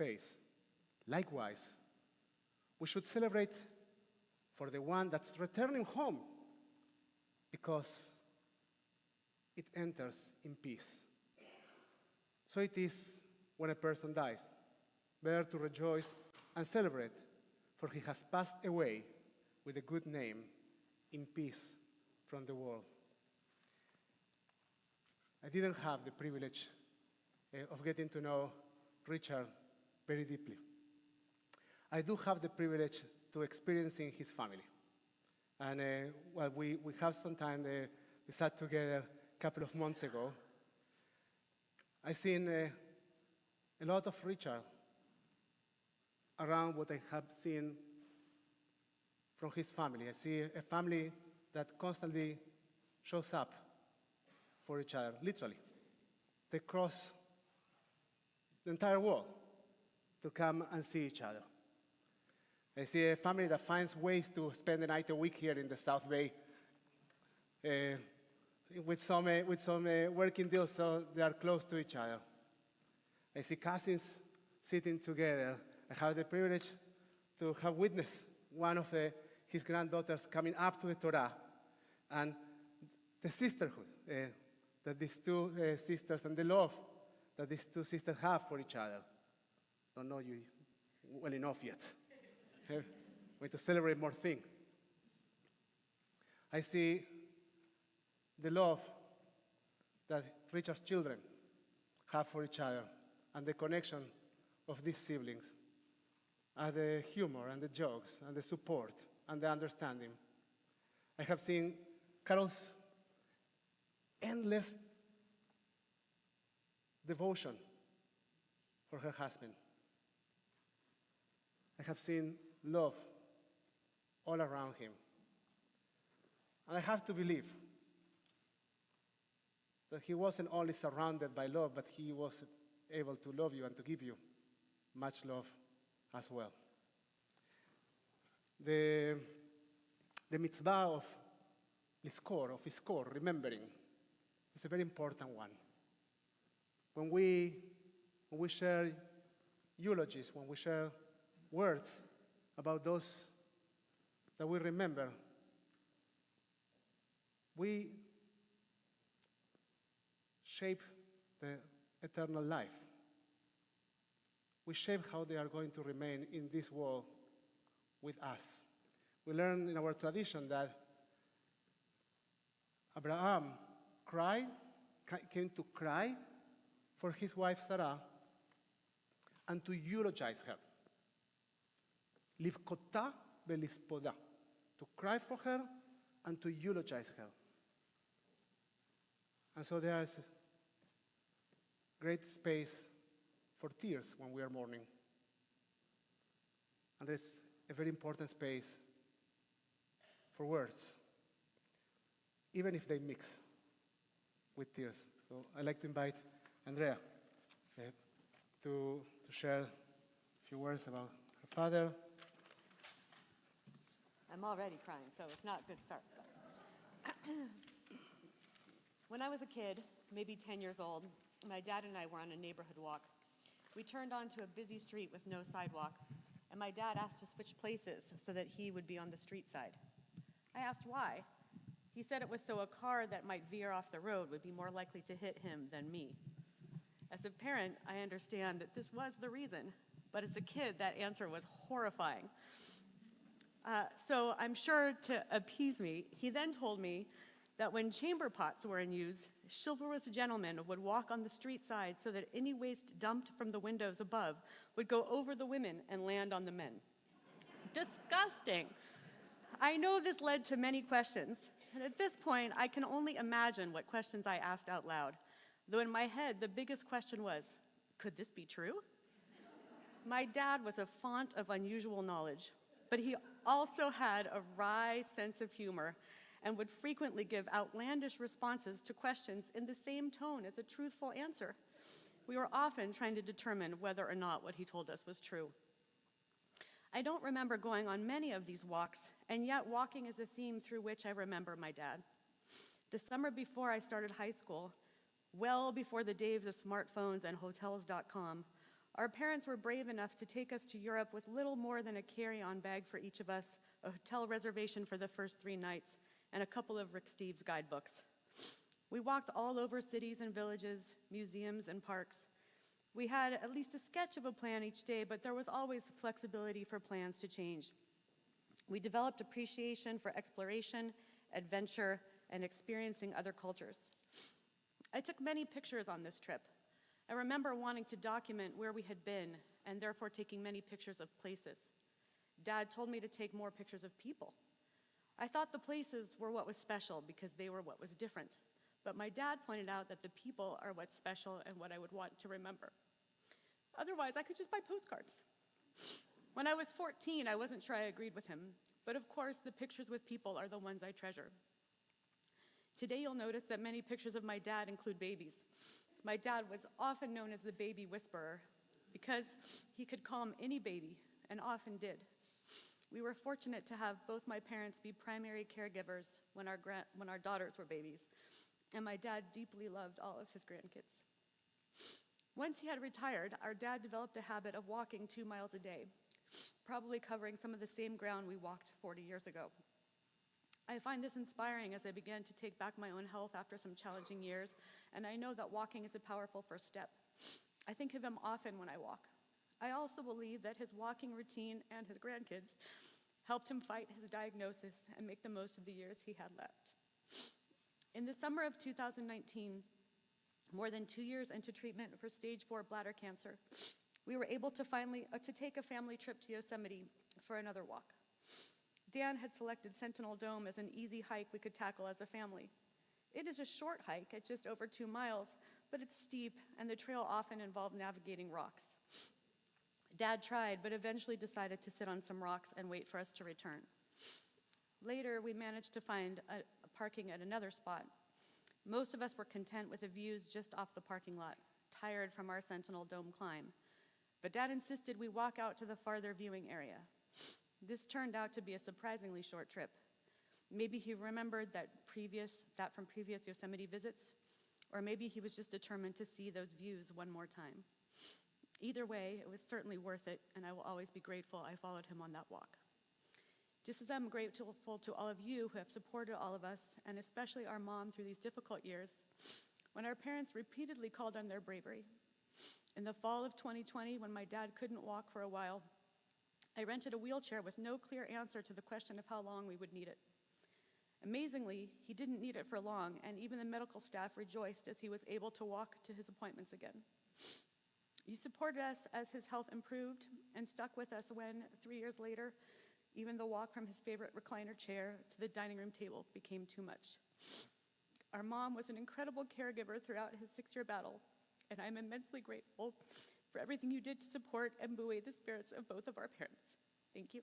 face. Likewise, we should celebrate for the one that's returning home because it enters in peace. So it is when a person dies. Better to rejoice and celebrate, for he has passed away with a good name in peace from the world. I didn't have the privilege of getting to know Richard very deeply. I do have the privilege to experiencing his family. And we have some time, we sat together a couple of months ago. I seen a lot of Richard around what I have seen from his family. I see a family that constantly shows up for each other, literally. They cross the entire world to come and see each other. I see a family that finds ways to spend a night a week here in the South Bay with some working deals so they are close to each other. I see cousins sitting together. I have the privilege to have witnessed one of his granddaughters coming up to the Torah and the sisterhood that these two sisters and the love that these two sisters have for each other. Don't know you well enough yet. We're going to celebrate more things. I see the love that Richard's children have for each other and the connection of these siblings, and the humor and the jokes and the support and the understanding. I have seen Carol's endless devotion for her husband. I have seen love all around him. And I have to believe that he wasn't only surrounded by love, but he was able to love you and to give you much love as well. The mitzvah of Iskor, remembering, is a very important one. When we share eulogies, when we share words about those that we remember, we shape the eternal life. We shape how they are going to remain in this world with us. We learn in our tradition that Abraham came to cry for his wife Sarah and to eulogize her. Livkota velispoda, to cry for her and to eulogize her. And so there is great space for tears when we are mourning. And there's a very important space for words, even if they mix with tears. So I'd like to invite Andrea to share a few words about her father. I'm already crying, so it's not a good start. When I was a kid, maybe 10 years old, my dad and I were on a neighborhood walk. We turned onto a busy street with no sidewalk, and my dad asked to switch places so that he would be on the street side. I asked why. He said it was so a car that might veer off the road would be more likely to hit him than me. As a parent, I understand that this was the reason, but as a kid, that answer was horrifying. So I'm sure to appease me, he then told me that when chamber pots were in use, chivalrous gentlemen would walk on the street side so that any waste dumped from the windows above would go over the women and land on the men. Disgusting. I know this led to many questions, and at this point, I can only imagine what questions I asked out loud, though in my head, the biggest question was, could this be true? My dad was a font of unusual knowledge, but he also had a wry sense of humor and would frequently give outlandish responses to questions in the same tone as a truthful answer. We were often trying to determine whether or not what he told us was true. I don't remember going on many of these walks, and yet walking is a theme through which I remember my dad. The summer before I started high school, well before the days of smartphones and hotels.com, Our parents were brave enough to take us to Europe with little more than a carry-on bag for each of us, a hotel reservation for the first 3 nights, and a couple of Rick Steves guidebooks. We walked all over cities and villages, museums and parks. We had at least a sketch of a plan each day, but there was always flexibility for plans to change. We developed appreciation for exploration, adventure, and experiencing other cultures. I took many pictures on this trip. I remember wanting to document where we had been and therefore taking many pictures of places. Dad told me to take more pictures of people. I thought the places were what was special because they were what was different. But my dad pointed out that the people are what's special and what I would want to remember. Otherwise, I could just buy postcards. When I was 14, I wasn't sure I agreed with him, but of course, the pictures with people are the ones I treasure. Today, you'll notice that many pictures of my dad include babies. My dad was often known as the baby whisperer because he could calm any baby, and often did. We were fortunate to have both my parents be primary caregivers when our daughters were babies, and my dad deeply loved all of his grandkids. Once he had retired, our dad developed a habit of walking 2 miles a day, probably covering some of the same ground we walked 40 years ago. I find this inspiring as I began to take back my own health after some challenging years, and I know that walking is a powerful first step. I think of him often when I walk. I also believe that his walking routine and his grandkids helped him fight his diagnosis and make the most of the years he had left. In the summer of 2019, more than 2 years into treatment for stage 4 bladder cancer, we were able to finally take a family trip to Yosemite for another walk. Dan had selected Sentinel Dome as an easy hike we could tackle as a family. It is a short hike at just over 2 miles, but it's steep, and the trail often involved navigating rocks. Dad tried, but eventually decided to sit on some rocks and wait for us to return. Later, we managed to find a parking at another spot. Most of us were content with the views just off the parking lot, tired from our Sentinel Dome climb. But Dad insisted we walk out to the farther viewing area. This turned out to be a surprisingly short trip. Maybe he remembered that from previous Yosemite visits, or maybe he was just determined to see those views one more time. Either way, it was certainly worth it, and I will always be grateful I followed him on that walk. Just as I'm grateful to all of you who have supported all of us, and especially our mom through these difficult years, when our parents repeatedly called on their bravery. In the fall of 2020, when my dad couldn't walk for a while, I rented a wheelchair with no clear answer to the question of how long we would need it. Amazingly, he didn't need it for long, and even the medical staff rejoiced as he was able to walk to his appointments again. You supported us as his health improved and stuck with us when, 3 years later, even the walk from his favorite recliner chair to the dining room table became too much. Our mom was an incredible caregiver throughout his 6-year battle, and I'm immensely grateful for everything you did to support and buoy the spirits of both of our parents. Thank you.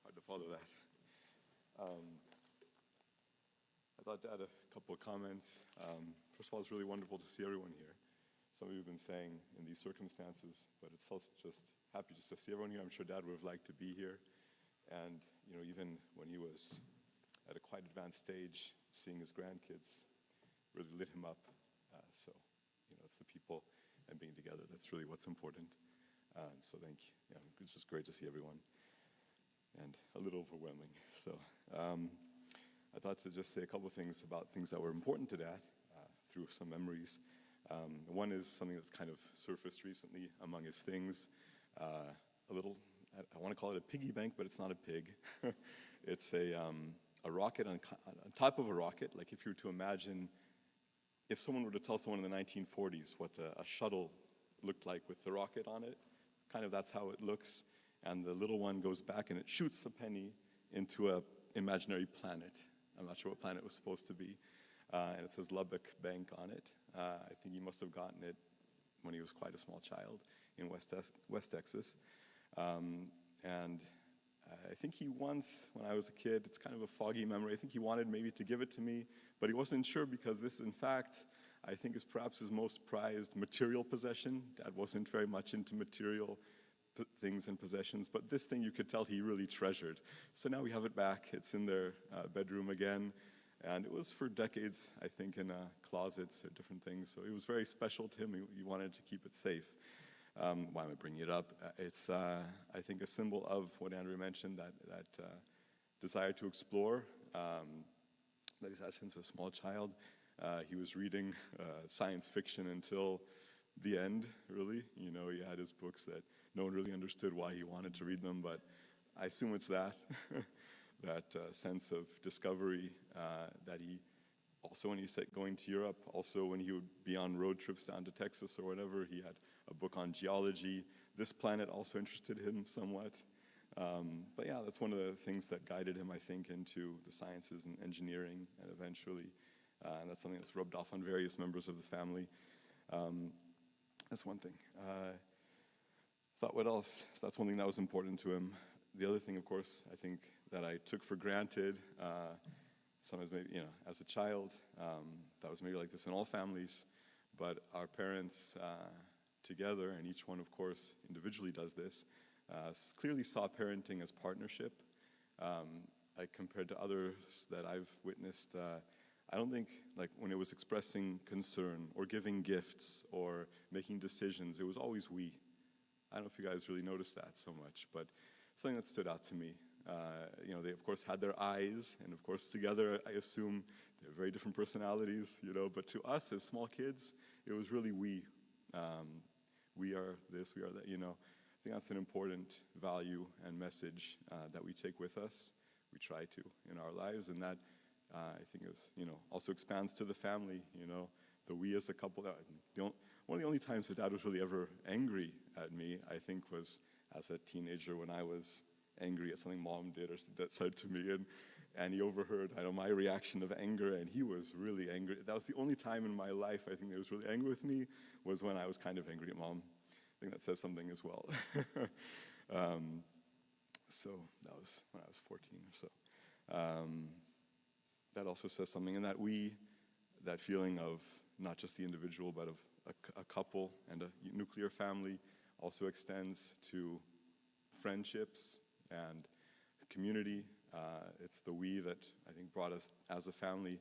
Hard to follow that. I thought to add a couple of comments. First of all, it's really wonderful to see everyone here. Some of you have been saying in these circumstances, but it's also just happy just to see everyone here. I'm sure Dad would have liked to be here. And, even when he was at a quite advanced stage, seeing his grandkids really lit him up. So, it's the people and being together. That's really what's important. So thank you. Yeah, it's just great to see everyone. And a little overwhelming. So I thought to just say a couple of things about things that were important to Dad through some memories. One is something that's kind of surfaced recently among his things. A little, I want to call it a piggy bank, but it's not a pig. It's a rocket on top of a rocket. Like if you were to imagine, if someone were to tell someone in the 1940s what a shuttle looked like with the rocket on it, kind of that's how it looks. And the little one goes back and it shoots a penny into an imaginary planet. I'm not sure what planet it was supposed to be. And it says Lubbock Bank on it. I think he must have gotten it when he was quite a small child in West Texas. And I think he once, when I was a kid, it's kind of a foggy memory, I think he wanted maybe to give it to me, but he wasn't sure because this, in fact, I think is perhaps his most prized material possession. Dad wasn't very much into material things and possessions, but this thing you could tell he really treasured. So now we have it back. It's in their bedroom again. And it was for decades, I think, in closets or different things. So it was very special to him. He wanted to keep it safe. Why am I bringing it up? It's, I think, a symbol of what Andrew mentioned, that desire to explore, that he's had since a small child. He was reading science fiction until the end, really. You know, he had his books that no one really understood why he wanted to read them, but I assume it's that. That sense of discovery that he, also when he said going to Europe, also when he would be on road trips down to Texas or whatever, he had a book on geology. This planet also interested him somewhat. But yeah, that's one of the things that guided him, I think, into the sciences and engineering, and eventually, and that's something that's rubbed off on various members of the family. That's one thing. Thought what else? So that's one thing that was important to him. The other thing, of course, I think that I took for granted, sometimes maybe, you know, as a child, that was maybe like this in all families, but our parents together, and each one, of course, individually does this, clearly saw parenting as partnership. Compared to others that I've witnessed, I don't think, like, when it was expressing concern or giving gifts or making decisions, it was always we. I don't know if you guys really noticed that so much, but something that stood out to me. You know, they of course had their eyes, and of course together, I assume they have very different personalities, you know, but to us as small kids, it was really we. We are this, we are that, you know. I think that's an important value and message that we take with us. We try to in our lives, and that I think is, you know, also expands to the family, you know, the we as a couple. One of the only times that Dad was really ever angry at me, I think, was as a teenager when I was angry at something Mom did or that said to me, and he overheard, I know, my reaction of anger, and he was really angry. That was the only time in my life I think that he was really angry with me, was when I was kind of angry at Mom. I think that says something as well. So that was when I was 14 or so. That also says something, and that feeling of not just the individual, but of a couple and a nuclear family also extends to friendships and community. It's the we that I think brought us as a family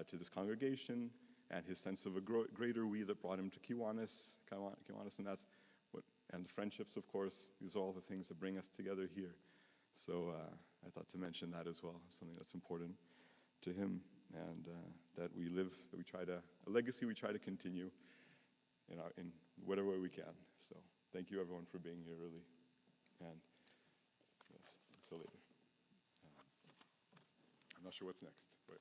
to this congregation, and his sense of a greater we that brought him to Kiwanis, and that's what, and the friendships, of course. These are all the things that bring us together here. So I thought to mention that as well, something that's important to him, and that we live, that we try to, a legacy we try to continue in whatever way we can. So thank you everyone for being here, really, and yes, until later. I'm not sure what's next, but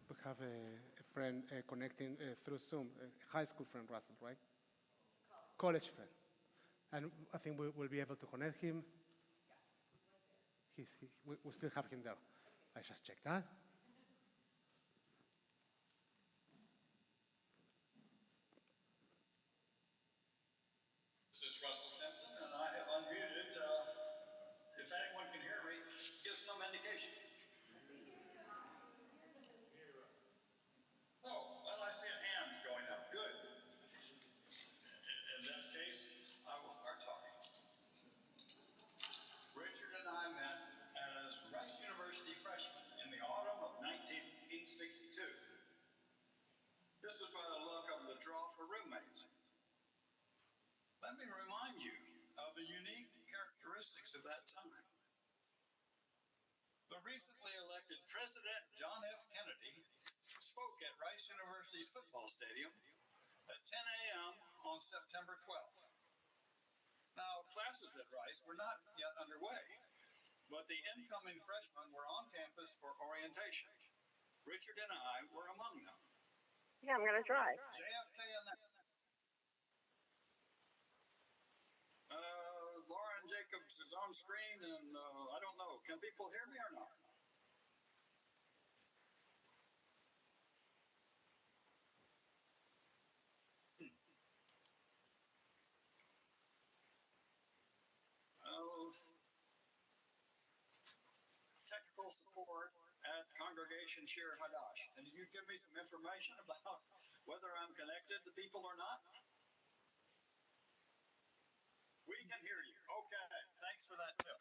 We have a friend connecting through Zoom, a high school friend, Russell, right? College friend. And I think we'll be able to connect him. We still have him there. I just checked that. This is Russell Simpson, and I have unmuted. If anyone can hear me, give some indication. Oh, well, I see a hand going up. Good. In that case, I will start talking. Richard and I met as Rice University freshmen in the autumn of 1962. This was by the look of the draw for roommates. Let me remind you of the unique characteristics of that time. The recently elected President John F. Kennedy spoke at Rice University's football stadium at 10 a.m. on September 12th. Now, classes at Rice were not yet underway, but the incoming freshmen were on campus for orientation. Richard and I were among them. Yeah, I'm going to try. JFK and Lauren Jacobs is on screen, and I don't know. Can people hear me or not? Technical support at Congregation Shir Hadash. Can you give me some information about whether I'm connected to people or not? can hear you. Okay, thanks for that tip.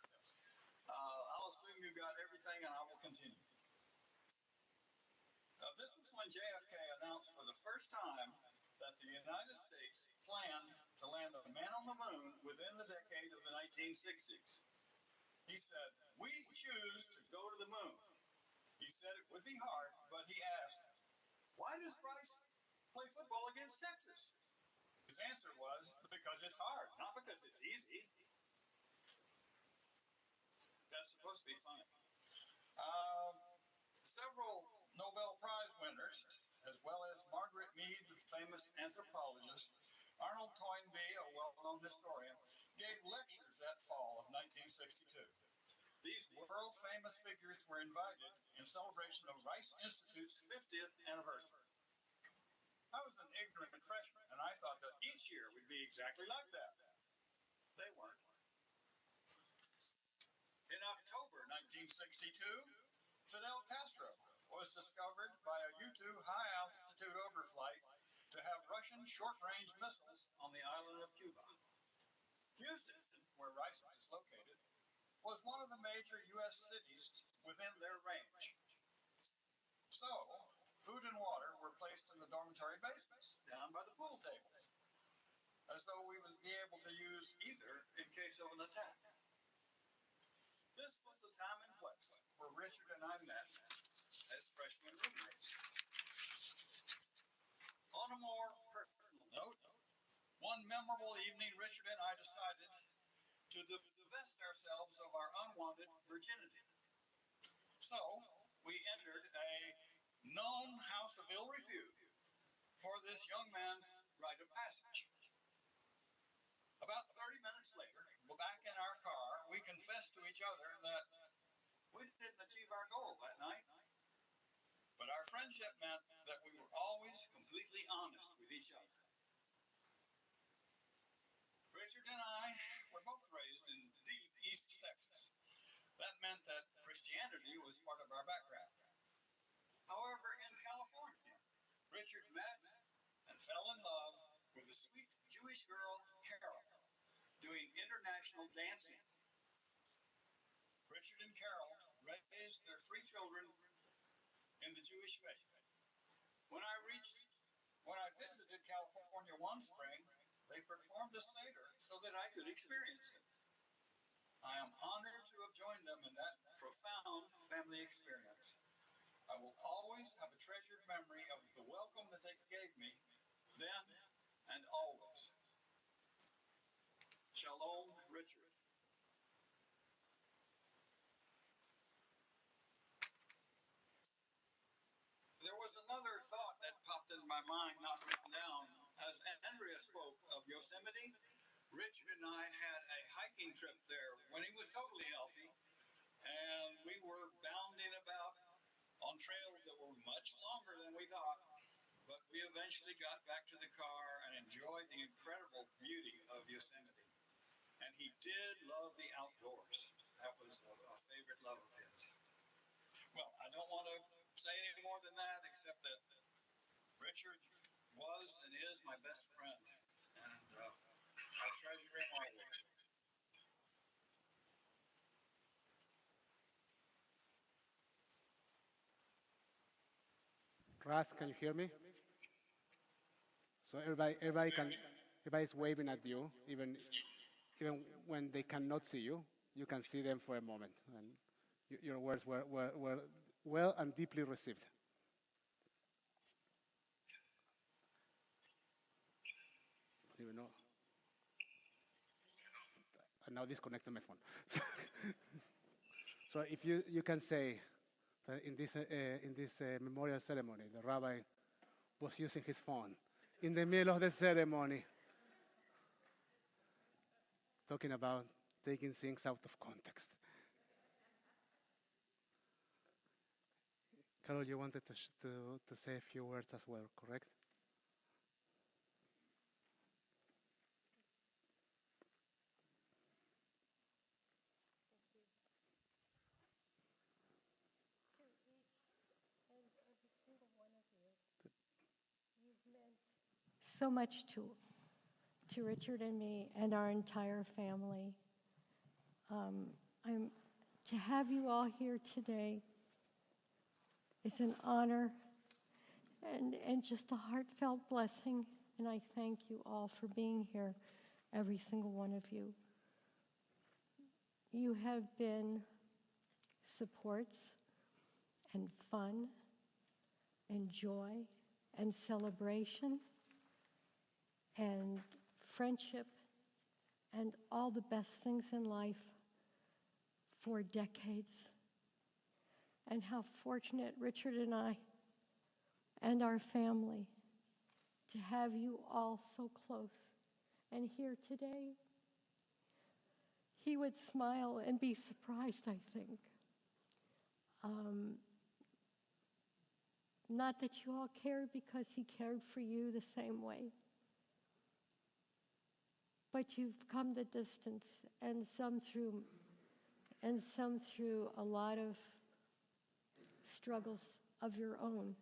I'll assume you got everything and I will continue. This was when JFK announced for the first time that the United States planned to land a man on the moon within the decade of the 1960s. He said, "We choose to go to the moon." He said it would be hard, but he asked, "Why does Rice play football against Texas?" His answer was, "Because it's hard, not because it's easy." That's supposed to be funny. Several Nobel Prize winners, as well as Margaret Mead, the famous anthropologist, Arnold Toynbee, a well-known historian, gave lectures that fall of 1962. These world-famous figures were invited in celebration of Rice Institute's 50th anniversary. I was an ignorant freshman, and I thought that each year would be exactly like that. They weren't. In October 1962, Fidel Castro was discovered by a U-2 high-altitude overflight to have Russian short-range missiles on the island of Cuba. Houston, where Rice is located, was one of the major U.S. cities within their range. So, food and water were placed in the dormitory basements, down by the pool tables, as though we would be able to use either in case of an attack. This was the time and place where Richard and I met as freshman roommates. On a more personal note, one memorable evening, Richard and I decided to divest ourselves of our unwanted virginity. So, we entered a known house of ill repute for this young man's rite of passage. About 30 minutes later, back in our car, we confessed to each other that we didn't achieve our goal that night, but our friendship meant that we were always completely honest with each other. Richard and I were both raised in deep East Texas. That meant that Christianity was part of our background. However, in California, Richard met and fell in love with a sweet Jewish girl, Carol, doing international dancing. Richard and Carol raised their 3 children in the Jewish faith. When I visited California one spring, they performed a Seder so that I could experience it. I am honored to have joined them in that profound family experience. I will always have a treasured memory of the welcome that they gave me then and always. Shalom, Richard. There was another thought that popped into my mind, not written down. As Andrea spoke of Yosemite, Richard and I had a hiking trip there when he was totally healthy, and we were bounding about on trails that were much longer than we thought, but we eventually got back to the car and enjoyed the incredible beauty of Yosemite. And he did love the outdoors. That was a favorite love of his. Well, I don't want to say any more than that, except that Richard was and is my best friend, and I treasure him always. Russ, can you hear me? So everybody's waving at you, even when they cannot see you. You can see them for a moment, and your words were well and deeply received. I don't even know. I now disconnected my phone. So if you can say that in this memorial ceremony, the rabbi was using his phone in the middle of the ceremony, talking about taking things out of context. Carol, you wanted to say a few words as well, correct? So much to Richard and me and our entire family. To have you all here today is an honor and just a heartfelt blessing, and I thank you all for being here, every single one of you. You have been supports and fun and joy and celebration and friendship and all the best things in life for decades. And how fortunate Richard and I and our family to have you all so close and here today. He would smile and be surprised, I think. Not that you all cared, because he cared for you the same way. But you've come the distance, and some through a lot of struggles of your own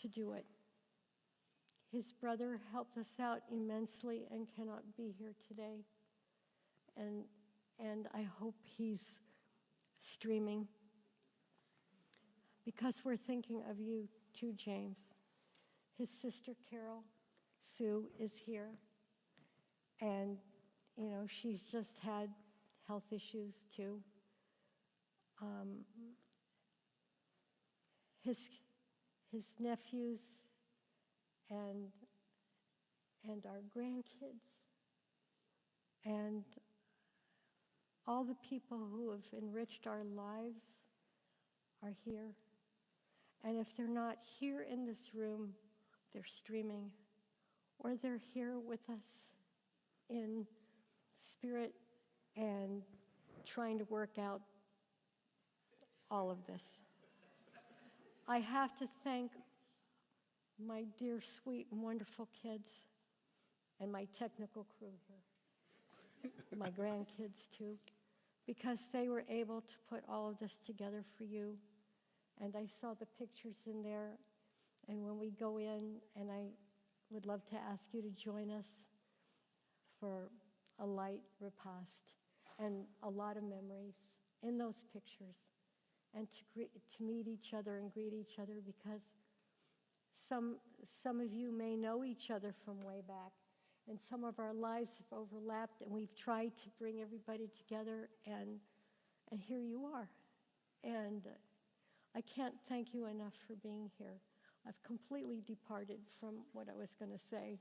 to do it. His brother helped us out immensely and cannot be here today. And I hope he's streaming, because we're thinking of you too, James. His sister Carol, Sue, is here. And, you know, she's just had health issues too. His nephews and our grandkids and all the people who have enriched our lives are here. And if they're not here in this room, they're streaming, or they're here with us in spirit and trying to work out all of this. I have to thank my dear, sweet, and wonderful kids and my technical crew here, my grandkids too, because they were able to put all of this together for you. And I saw the pictures in there, and when we go in, and I would love to ask you to join us for a light repast and a lot of memories in those pictures, and to meet each other and greet each other, because some of you may know each other from way back, and some of our lives have overlapped, and we've tried to bring everybody together, and here you are. And I can't thank you enough for being here. I've completely departed from what I was going to say.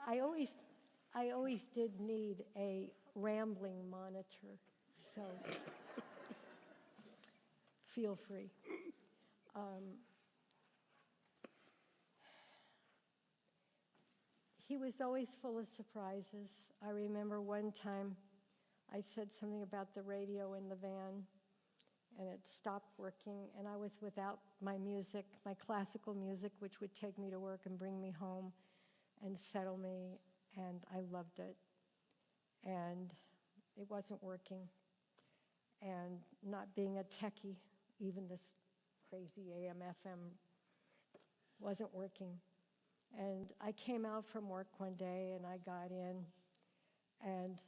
I always did need a rambling monitor, so feel free. He was always full of surprises. I remember one time I said something about the radio in the van, and it stopped working, and I was without my music, my classical music, which would take me to work and bring me home and settle me, and I loved it. And it wasn't working. And not being a techie, even this crazy AM, FM, wasn't working. And I came out from work one day, and I got in and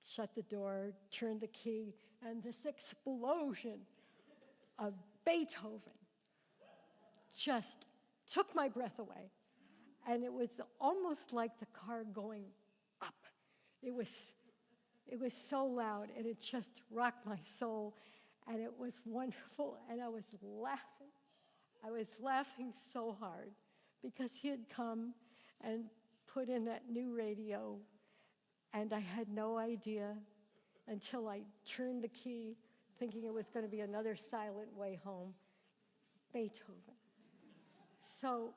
shut the door, turned the key, and this explosion of Beethoven just took my breath away. And it was almost like the car going up. It was so loud, and it just rocked my soul, and it was wonderful, and I was laughing. I was laughing so hard because he had come and put in that new radio, and I had no idea until I turned the key, thinking it was going to be another silent way home. Beethoven. So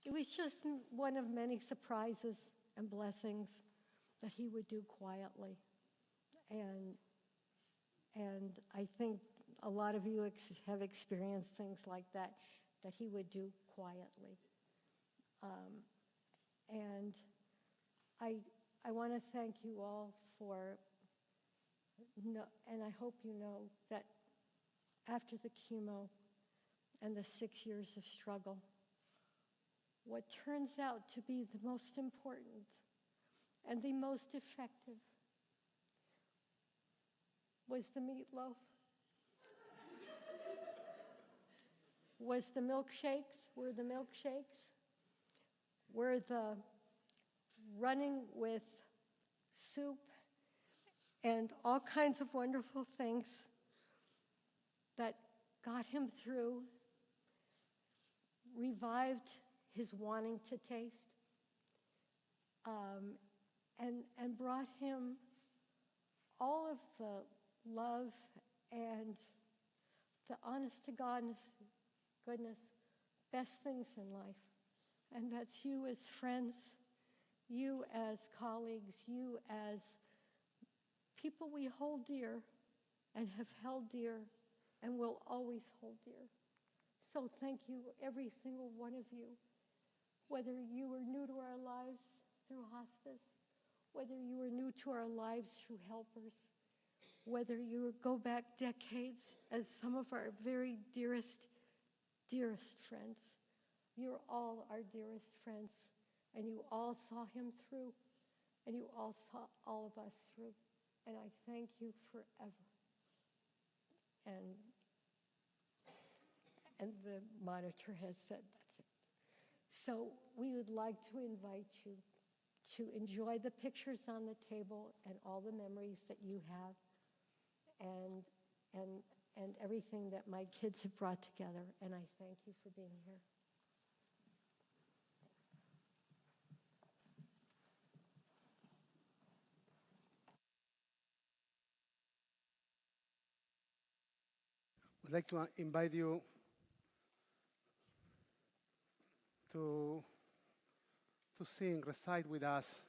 it was just one of many surprises and blessings that he would do quietly. And I think a lot of you have experienced things like that he would do quietly. And I want to thank you all for, and I hope you know that after the chemo and the 6 years of struggle, what turns out to be the most important and the most effective was the meatloaf, were the milkshakes, were the running with soup and all kinds of wonderful things that got him through, revived his wanting to taste, and brought him all of the love and the honest to goodness, best things in life. And that's you as friends, you as colleagues, you as people we hold dear and have held dear and will always hold dear. So thank you, every single one of you, whether you were new to our lives through hospice, whether you were new to our lives through helpers, whether you go back decades as some of our very dearest friends. You're all our dearest friends, and you all saw him through, and you all saw all of us through. And I thank you forever. And the monitor has said that's it. So we would like to invite you to enjoy the pictures on the table and all the memories that you have and everything that my kids have brought together. And I thank you for being here. I'd like to invite you to sing, recite with us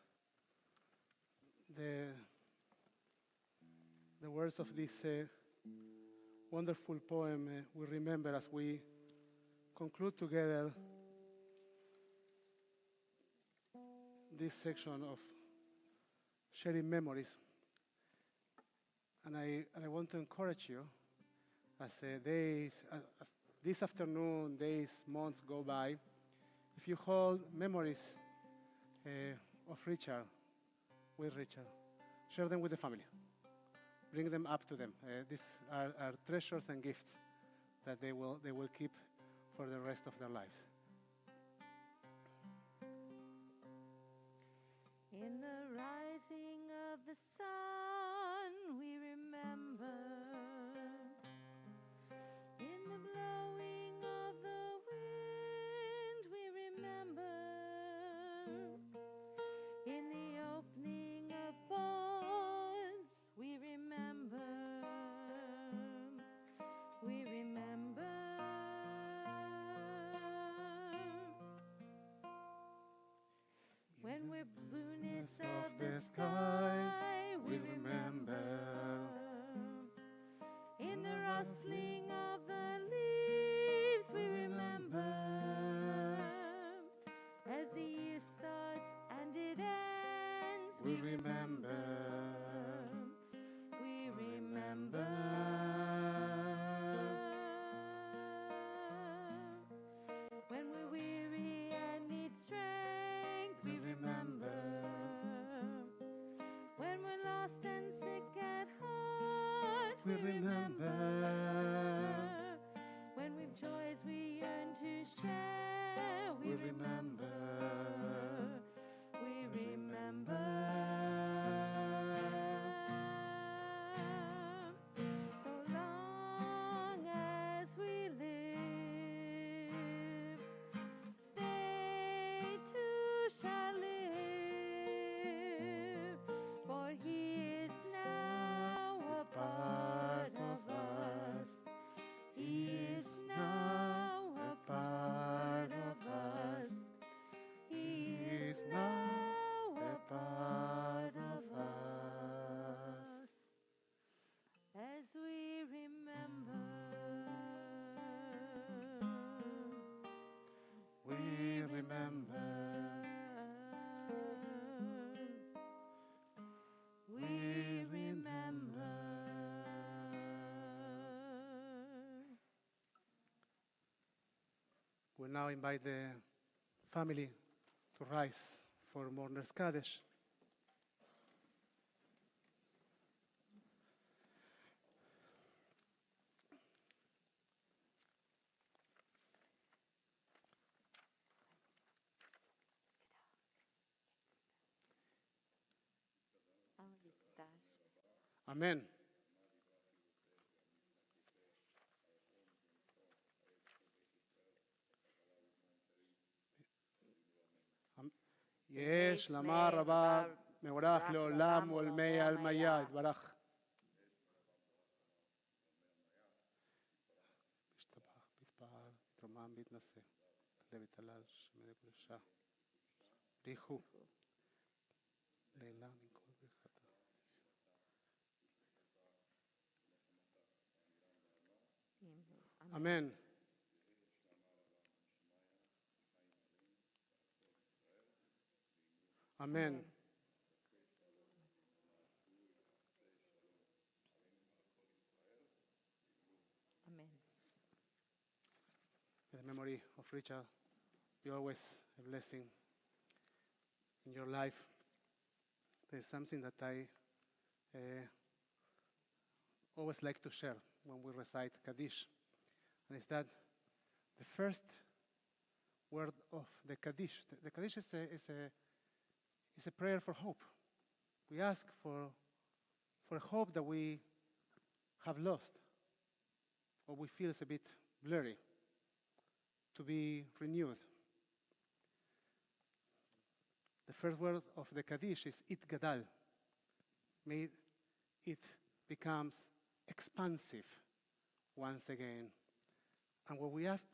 the words of this wonderful poem we remember as we conclude together this section of sharing memories. And I want to encourage you as this afternoon, days, months go by, if you hold memories of Richard, with Richard, share them with the family. Bring them up to them. These are treasures and gifts that they will keep for the rest of their lives. In the rising of the sun, we remember. In the blowing of the wind, we remember. In the opening of bonds, we remember. We remember. When we're blueness of the skies, we remember. In the rustling of the leaves, we remember. As the year starts and it ends, we remember. We remember. When we're weary and need strength, we remember. When we're lost and sick at heart, we remember. When we've joys we yearn to share, we remember. We remember. So long as we live, they too shall live, for he is now a part of us. He is now a part of us. He is now a part of us. As we remember, We remember. we remember. We'll now invite the family to rise for Mourners Kaddish. Amen. יש למה רבה מבורך לעולם ולמי אלמיה יתברך. משתבח, מתפעל, מתרומם, מתנשא, תלה ותלל, שמנה קדושה. בריחו. לעילה מכל ברכתה. אמן. אמן. Amen. In the memory of Richard, you're always a blessing in your life. There's something that I always like to share when we recite Kaddish, and it's that the first word of the Kaddish, the Kaddish is a prayer for hope. We ask for hope that we have lost, or we feel is a bit blurry, to be renewed. The first word of the Kaddish is it gadal. May it becomes expansive once again. And what we ask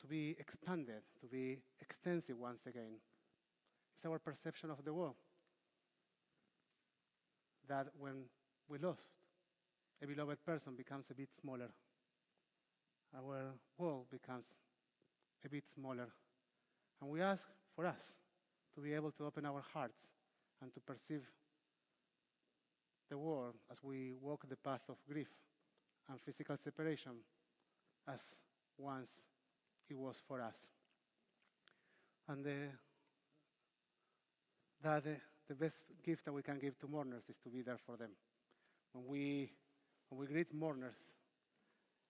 to be expanded, to be extensive once again, is our perception of the world. That when we lost, a beloved person becomes a bit smaller. Our world becomes a bit smaller. And we ask for us to be able to open our hearts and to perceive the world as we walk the path of grief and physical separation as once it was for us. And the best gift that we can give to mourners is to be there for them. When we greet mourners,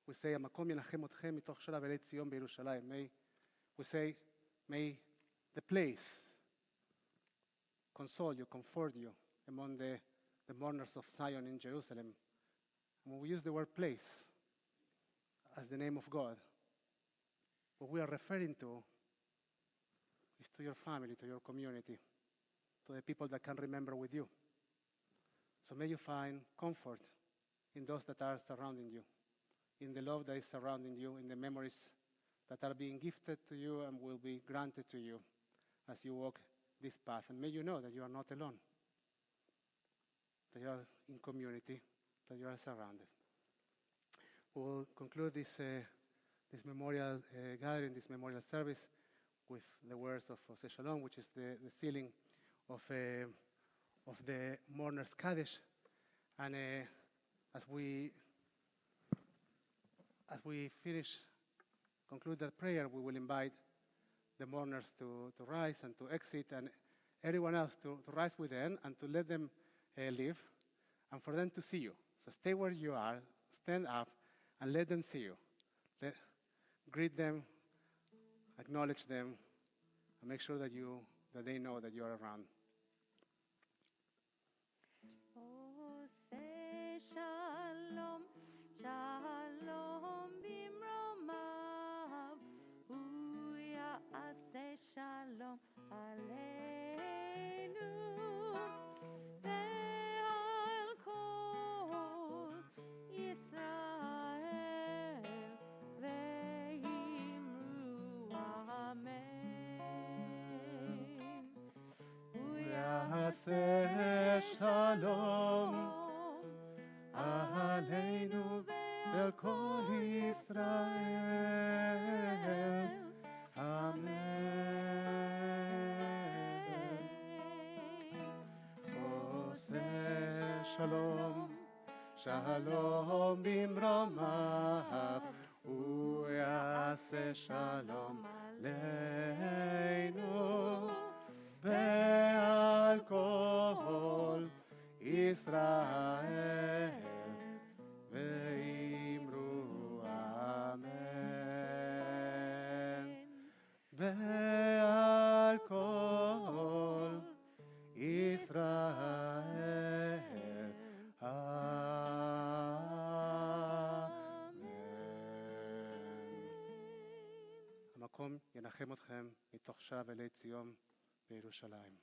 we say, "המקום ינחם אתכם מתוך שאר אבלי ציון בירושלים." We say, may the place console you, comfort you among the mourners of Zion in Jerusalem. And when we use the word place as the name of God, what we are referring to is to your family, to your community, to the people that can remember with you. So may you find comfort in those that are surrounding you, in the love that is surrounding you, in the memories that are being gifted to you and will be granted to you as you walk this path. And may you know that you are not alone, that you are in community, that you are surrounded. We will conclude this memorial gathering, this memorial service, with the words of Oseh Shalom, which is the sealing of the Mourners Kaddish. And as we conclude that prayer, we will invite the mourners to rise and to exit, and everyone else to rise with them and to let them leave, and for them to see you. So stay where you are, stand up, and let them see you. Greet them, acknowledge them, and make sure that they know that you are around. Oseh shalom, shalom bimromav, hu ya'aseh shalom aleinu, ve'al kol Yisrael, ve'imru amen. Hu יעשה שלום עלינו ועל כל ישראל. אמן. עושה שלום, שלום במרומיו, הוא יעשה שלום leinu be'al kol Israel ve'imru amen. Be'al kol Israel המקום ינחם אתכם מתוך שב אלי ציון בירושלים.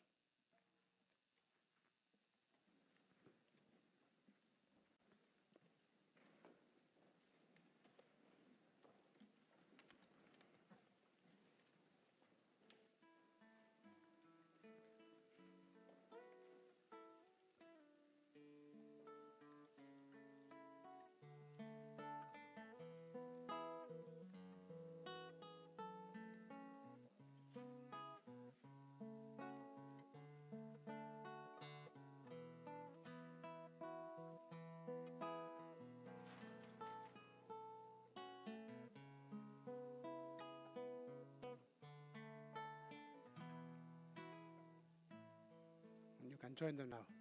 You can join them now.